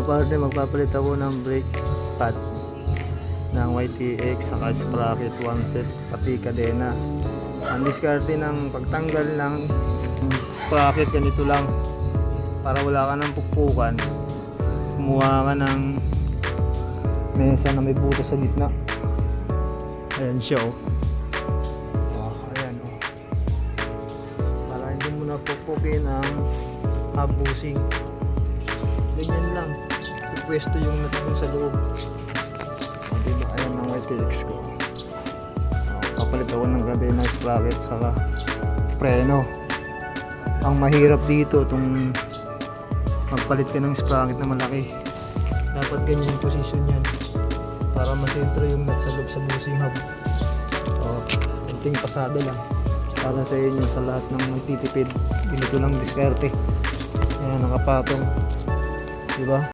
partner, magpapalit ako ng brake pad ng YTX saka sprocket 1 set pati kadena. Ang diskarte ng pagtanggal ng sprocket ganito lang, para wala ka ng pukpukan, kumuha ka ng mesa na may butas sa gitna. Ayan siya ayan para hindi mo na pukpukin ang hub bushing. Ganyan lang, pwesto yung natin sa loob. Diba, ayan ang YTX ko. Papalit ako ng kadena, sprocket saka preno. Ang mahirap dito itong magpalit ka ng sprocket na malaki. Dapat ganyan yung position yan para masentro yung nut sa loob sa bushing hub. Kunting pasada lang para sa inyo, sa lahat ng magtitipid. Ganito lang diskarte. Ayan, nakapatong, diba?